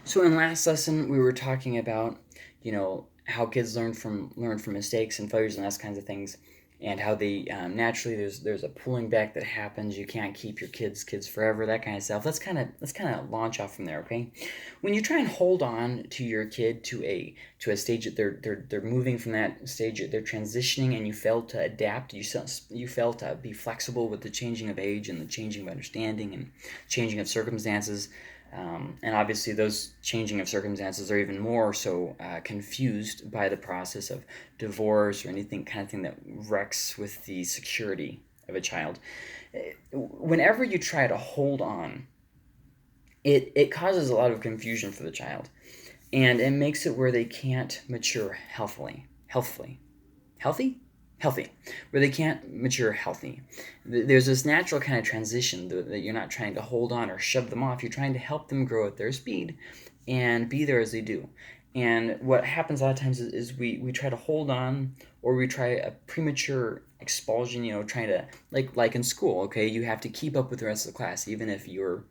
So in last lesson, we were talking about, how kids learn from mistakes and failures and those kinds of things, and how they naturally there's a pulling back that happens. You can't keep your kids forever, that kind of stuff. Let's kind of launch off from there, okay? When you try and hold on to your kid to a stage that they're moving from that stage, they're transitioning, and you fail to adapt. You fail to be flexible with the changing of age and the changing of understanding and changing of circumstances. And obviously, those changing of circumstances are even more so confused by the process of divorce or anything kind of thing that wrecks with the security of a child. Whenever you try to hold on, it causes a lot of confusion for the child, and it makes it where they can't mature healthy, healthy, where they can't mature healthy. There's this natural kind of transition that you're not trying to hold on or shove them off. You're trying to help them grow at their speed and be there as they do. And what happens a lot of times is we try to hold on, or we try a premature expulsion, trying to, like in school, okay, you have to keep up with the rest of the class, even if you're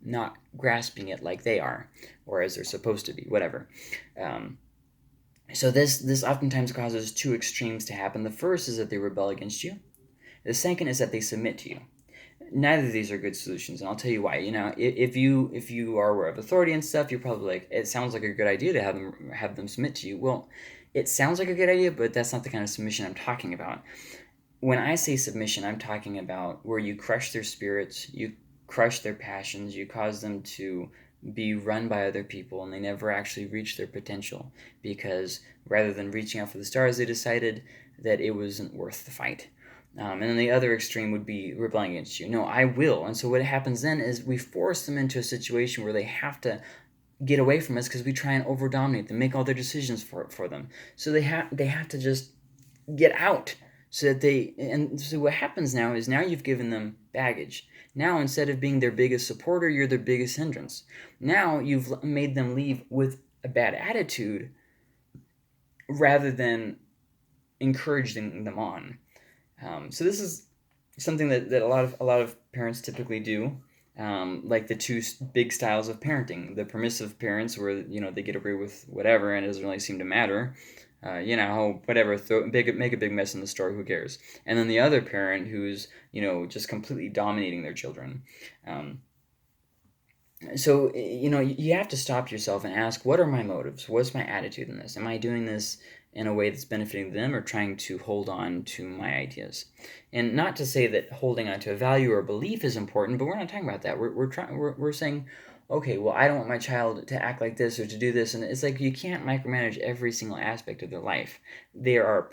not grasping it like they are, or as they're supposed to be, whatever. Um, so this oftentimes causes two extremes to happen. The first is that they rebel against you. The second is that they submit to you. Neither of these are good solutions, and I'll tell you why. If you are aware of authority and stuff, you're probably like, it sounds like a good idea to have them submit to you. Well, it sounds like a good idea, but that's not the kind of submission I'm talking about. When I say submission, I'm talking about where you crush their spirits, you crush their passions, you cause them to be run by other people, and they never actually reach their potential because rather than reaching out for the stars, they decided that it wasn't worth the fight. And then the other extreme would be rebelling against you. No, I will. And so what happens then is we force them into a situation where they have to get away from us because we try and over dominate them, make all their decisions for them. So they have to just get out, so that they and so what happens now is now you've given them baggage. Now, instead of being their biggest supporter, you're their biggest hindrance. Now you've made them leave with a bad attitude rather than encouraging them on. So this is something that a lot of parents typically do. Like the two big styles of parenting: the permissive parents, where they get away with whatever and it doesn't really seem to matter. Whatever, make a big mess in the store. Who cares? And then the other parent who's just completely dominating their children. Um, so you have to stop yourself and ask, what are my motives? What's my attitude in this? Am I doing this in a way that's benefiting them, or trying to hold on to my ideas? And not to say that holding on to a value or a belief is important, but we're not talking about that. We're saying, okay, well, I don't want my child to act like this or to do this, and it's like you can't micromanage every single aspect of their life. They are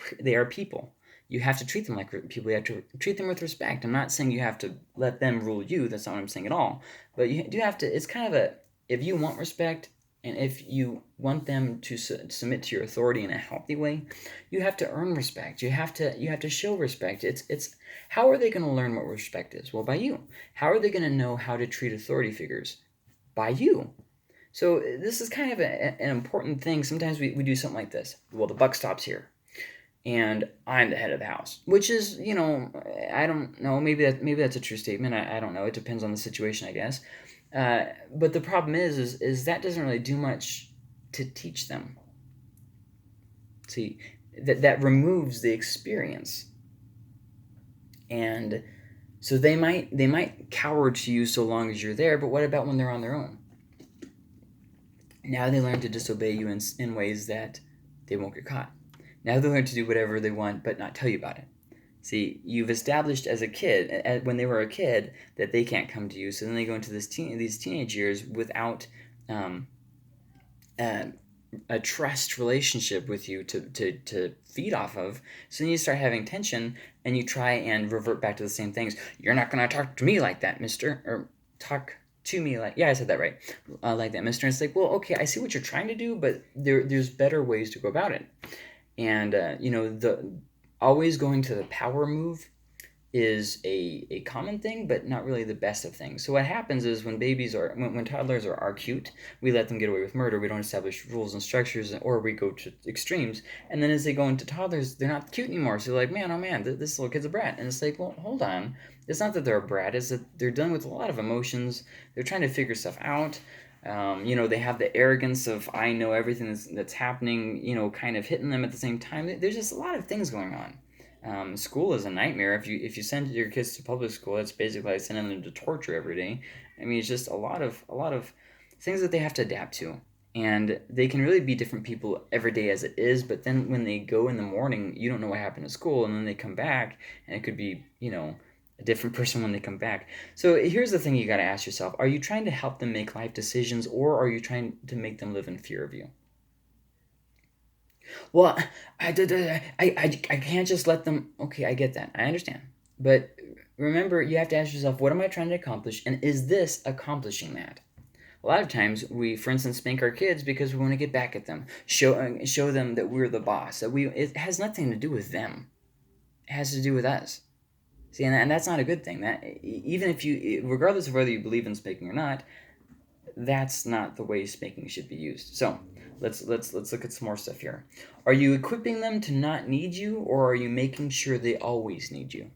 people. You have to treat them like people. You have to treat them with respect. I'm not saying you have to let them rule you. That's not what I'm saying at all. But you do have to. It's kind of a, if you want respect, and if you want them to submit to your authority in a healthy way, you have to earn respect. You have to show respect. It's how are they going to learn what respect is? Well, by you. How are they going to know how to treat authority figures? By you. So this is kind of an important thing. Sometimes we do something like this. Well, the buck stops here, and I'm the head of the house, which is, I don't know, maybe that's a true statement. I don't know. It depends on the situation, I guess. But the problem is that doesn't really do much to teach them. See, that removes the experience, and so they might cower to you so long as you're there. But what about when they're on their own? Now they learn to disobey you in ways that they won't get caught. Now they learn to do whatever they want, but not tell you about it. See, you've established as a kid, when they were a kid, that they can't come to you. So then they go into these teenage years without um, uh, a trust relationship with you to feed off of. So then you start having tension, and you try and revert back to the same things. You're not going to talk to me like that, mister. Or talk to me like, yeah, I said that right. Like that, mister. And it's like, well, okay, I see what you're trying to do, but there's better ways to go about it. And the always going to the power move is a common thing, but not really the best of things. So what happens is when toddlers are cute, we let them get away with murder. We don't establish rules and structures, or we go to extremes. And then as they go into toddlers, they're not cute anymore. So they're like, man, oh man, this little kid's a brat. And it's like, well, hold on. It's not that they're a brat, it's that they're dealing with a lot of emotions. They're trying to figure stuff out. They have the arrogance of I know everything that's happening, kind of hitting them at the same time. There's just a lot of things going on. School is a nightmare. If you send your kids to public school, it's basically like sending them to torture every day. I mean, it's just a lot of things that they have to adapt to, and they can really be different people every day as it is. But then when they go in the morning, you don't know what happened at school, and then they come back, and it could be a different person when they come back. So here's the thing you got to ask yourself: are you trying to help them make life decisions, or are you trying to make them live in fear of you? Well, I can't just let them. Okay, I get that. I understand. But remember, you have to ask yourself, what am I trying to accomplish? And is this accomplishing that? A lot of times, we, for instance, spank our kids because we want to get back at them, show them that we're the boss. It has nothing to do with them. It has to do with us. See, and that's not a good thing. That even if you, regardless of whether you believe in spanking or not, that's not the way spanking should be used. So let's look at some more stuff here. Are you equipping them to not need you, or are you making sure they always need you?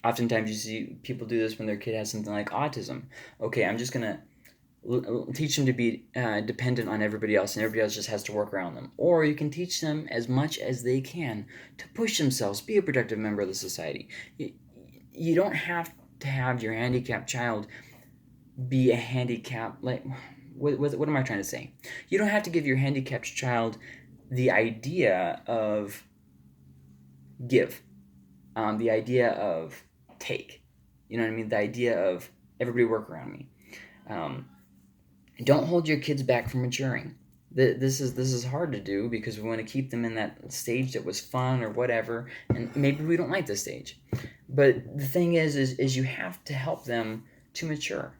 Oftentimes, you see people do this when their kid has something like autism. Okay, I'm just gonna teach them to be dependent on everybody else, and everybody else just has to work around them. Or you can teach them as much as they can to push themselves, be a productive member of the society. You don't have to have your handicapped child be a handicap, like what am I trying to say? You don't have to give your handicapped child the idea of give, the idea of take. You know what I mean? The idea of everybody work around me. Um, don't hold your kids back from maturing. This is hard to do because we want to keep them in that stage that was fun or whatever, and maybe we don't like this stage. But the thing is you have to help them to mature.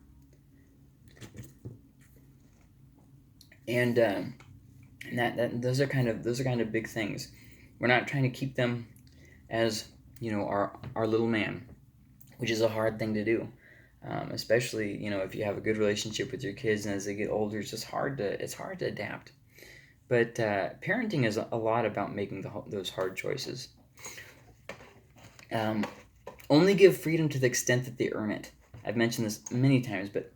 And those are kind of big things. We're not trying to keep them as our little man, which is a hard thing to do. Especially if you have a good relationship with your kids, and as they get older, it's hard to adapt. But parenting is a lot about making those hard choices. Um, Only give freedom to the extent that they earn it. I've mentioned this many times, but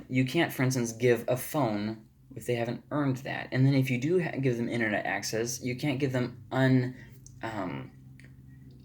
you can't, for instance, give a phone if they haven't earned that. And then if you do give them internet access, you can't give them um,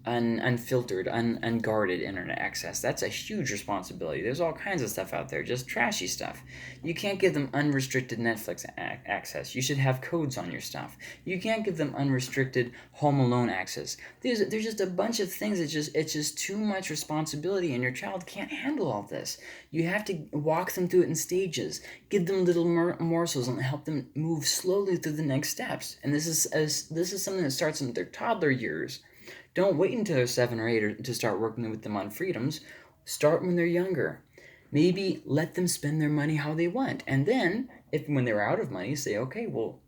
unfiltered, unguarded internet access. That's a huge responsibility. There's all kinds of stuff out there, just trashy stuff. You can't give them unrestricted Netflix access. You should have codes on your stuff. You can't give them unrestricted Home Alone access. There's just a bunch of things. It's just too much responsibility, and your child can't handle all this. You have to walk them through it in stages. Give them little morsels and help them move slowly through the next steps. And this is something that starts in their toddler years. Don't wait until they're 7 or 8 to start working with them on freedoms. Start when they're younger. Maybe let them spend their money how they want. And then, if when they're out of money, say, okay, well,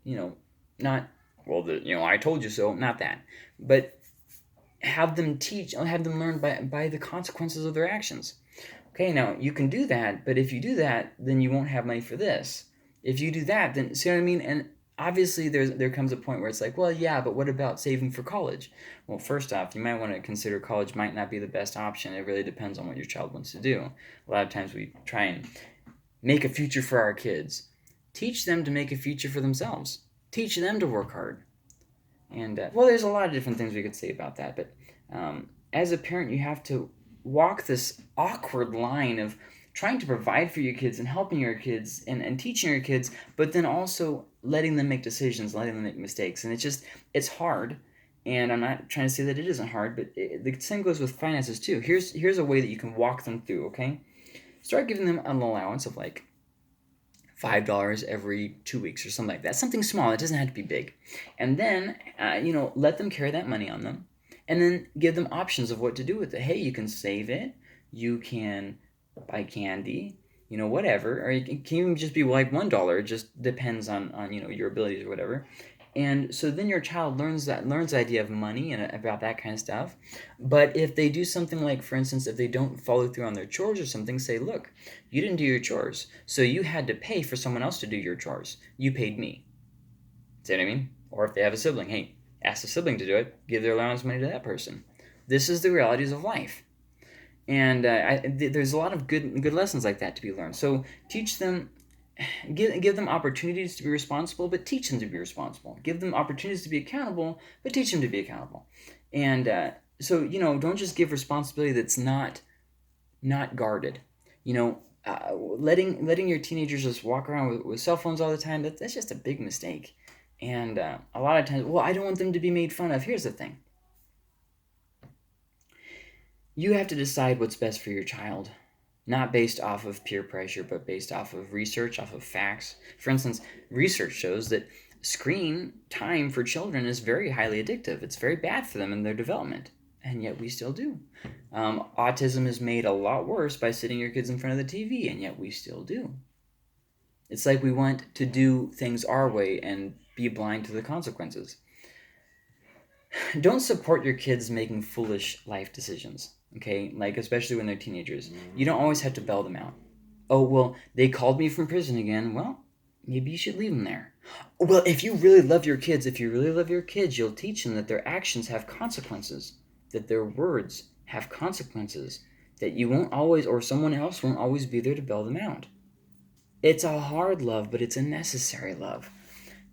not, well, I told you so, not that. But have them learn by the consequences of their actions. Okay, now you can do that, but if you do that, then you won't have money for this. If you do that, then see what I mean? And obviously there comes a point where it's like, well, yeah, but what about saving for college? Well, first off, you might want to consider college might not be the best option. It really depends on what your child wants to do. A lot of times we try and make a future for our kids. Teach them to make a future for themselves. Teach them to work hard. And well, there's a lot of different things we could say about that, but as a parent, you have to walk this awkward line of trying to provide for your kids and helping your kids and teaching your kids, but then also letting them make decisions, letting them make mistakes. And it's hard. And I'm not trying to say that it isn't hard, but the same goes with finances too. Here's a way that you can walk them through, okay? Start giving them an allowance of like $5 every 2 weeks or something like that. Something small. It doesn't have to be big. And then, let them carry that money on them. And then give them options of what to do with it. Hey, you can save it. You can buy candy. Whatever. Or it can even just be like $1. It just depends on your abilities or whatever. And so then your child learns the idea of money and about that kind of stuff. But if they do something like, for instance, if they don't follow through on their chores or something, say, look, you didn't do your chores, so you had to pay for someone else to do your chores. You paid me. See what I mean? Or if they have a sibling, hey, ask the sibling to do it, give their allowance money to that person. This is the realities of life. And there's a lot of good lessons like that to be learned. So teach them, give them opportunities to be responsible, but teach them to be responsible. Give them opportunities to be accountable, but teach them to be accountable. And so don't just give responsibility that's not guarded. Letting your teenagers just walk around with cell phones all the time, that's just a big mistake. And a lot of times, well, I don't want them to be made fun of. Here's the thing: you have to decide what's best for your child, not based off of peer pressure, but based off of research, off of facts. For instance, research shows that screen time for children is very highly addictive. It's very bad for them in their development, and yet we still do. Autism is made a lot worse by sitting your kids in front of the TV, and yet we still do. It's like we want to do things our way and be blind to the consequences. Don't support your kids making foolish life decisions, okay? Like, especially when they're teenagers. You don't always have to bail them out. Oh, well, they called me from prison again. Well, maybe you should leave them there. Well, if you really love your kids, you'll teach them that their actions have consequences, that their words have consequences, that you won't always, or someone else won't always be there to bail them out. It's a hard love, but it's a necessary love.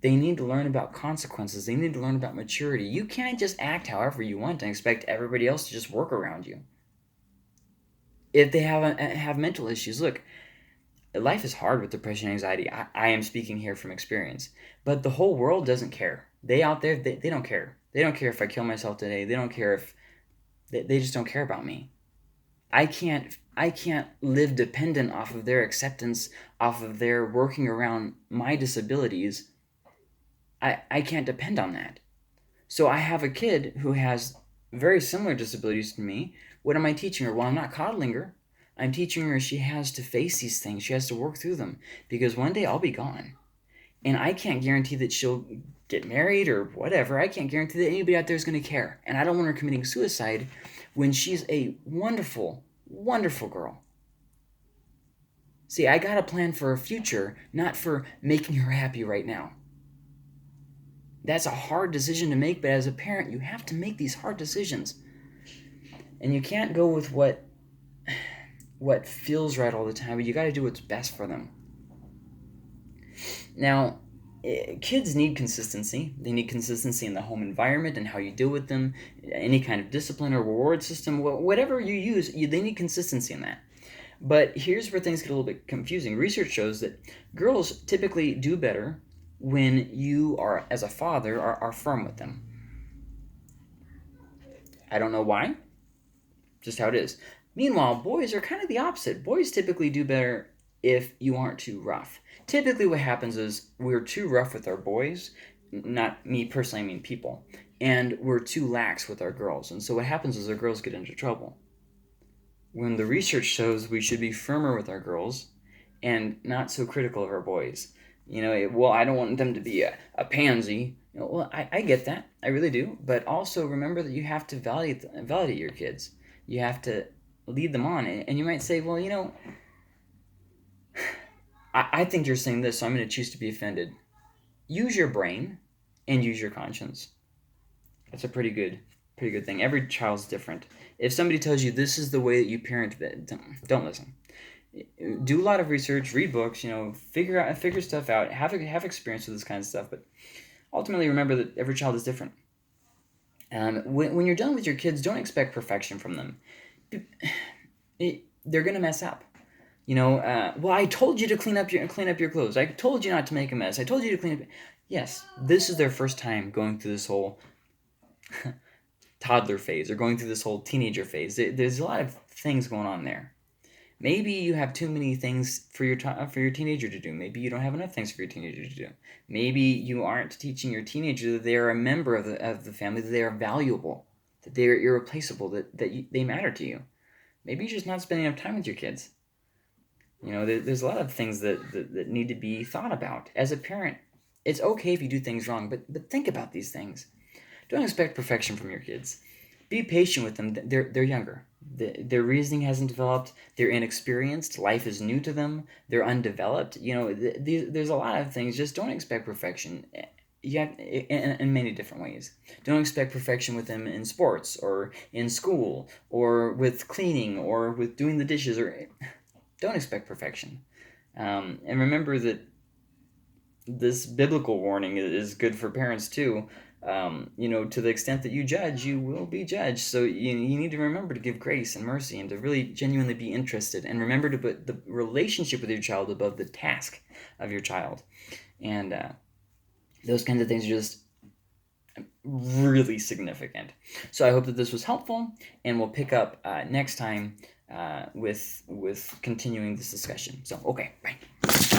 They need to learn about consequences. They need to learn about maturity. You can't just act however you want and expect everybody else to just work around you. If they have mental issues, look, life is hard with depression and anxiety. I am speaking here from experience. But the whole world doesn't care. They out there, they don't care. They don't care if I kill myself today. They don't care if... They just don't care about me. I can't live dependent off of their acceptance, off of their working around my disabilities. I can't depend on that. So I have a kid who has very similar disabilities to me. What am I teaching her? Well, I'm not coddling her. I'm teaching her she has to face these things. She has to work through them, because one day I'll be gone. And I can't guarantee that she'll get married or whatever. I can't guarantee that anybody out there is going to care. And I don't want her committing suicide when she's a wonderful, wonderful girl. See, I got to plan for a future, not for making her happy right now. That's a hard decision to make, but as a parent, you have to make these hard decisions. And you can't go with what feels right all the time, but you got to do what's best for them. Now, kids need consistency. They need consistency in the home environment and how you deal with them, any kind of discipline or reward system, whatever you use, they need consistency in that. But here's where things get a little bit confusing. Research shows that girls typically do better when you are, as a father, are firm with them. I don't know why, just how it is. Meanwhile, boys are kind of the opposite. Boys typically do better if you aren't too rough. Typically what happens is we're too rough with our boys, not me personally, I mean people, and we're too lax with our girls. And so what happens is our girls get into trouble. When the research shows we should be firmer with our girls and not so critical of our boys. Well, I don't want them to be a pansy. Well, I get that. I really do. But also remember that you have to validate your kids. You have to lead them on. And you might say, well, I think you're saying this, so I'm going to choose to be offended. Use your brain and use your conscience. That's a pretty good thing. Every child's different. If somebody tells you this is the way that you parent, don't listen. Do a lot of research, read books, figure stuff out, have experience with this kind of stuff, but ultimately remember that every child is different. When you're done with your kids, don't expect perfection from them. They're gonna mess up. Well, I told you to clean up your clothes. I told you not to make a mess. I told you to clean up. Yes, this is their first time going through this whole toddler phase or going through this whole teenager phase. There's a lot of things going on there. Maybe you have too many things for your teenager to do. Maybe you don't have enough things for your teenager to do. Maybe you aren't teaching your teenager that they are a member of the family, that they are valuable, that they are irreplaceable, that they matter to you. Maybe you're just not spending enough time with your kids. There's a lot of things that need to be thought about. As a parent, it's okay if you do things wrong, but think about these things. Don't expect perfection from your kids. Be patient with them. They're younger. Their reasoning hasn't developed. They're inexperienced. Life is new to them. They're undeveloped. There's a lot of things. Just don't expect perfection. you have in many different ways. Don't expect perfection with them in sports or in school or with cleaning or with doing the dishes, or don't expect perfection. And remember that this biblical warning is good for parents too. To the extent that you judge, you will be judged. So you need to remember to give grace and mercy and to really genuinely be interested, and remember to put the relationship with your child above the task of your child. And those kinds of things are just really significant. So I hope that this was helpful, and we'll pick up next time with continuing this discussion. So, okay, bye.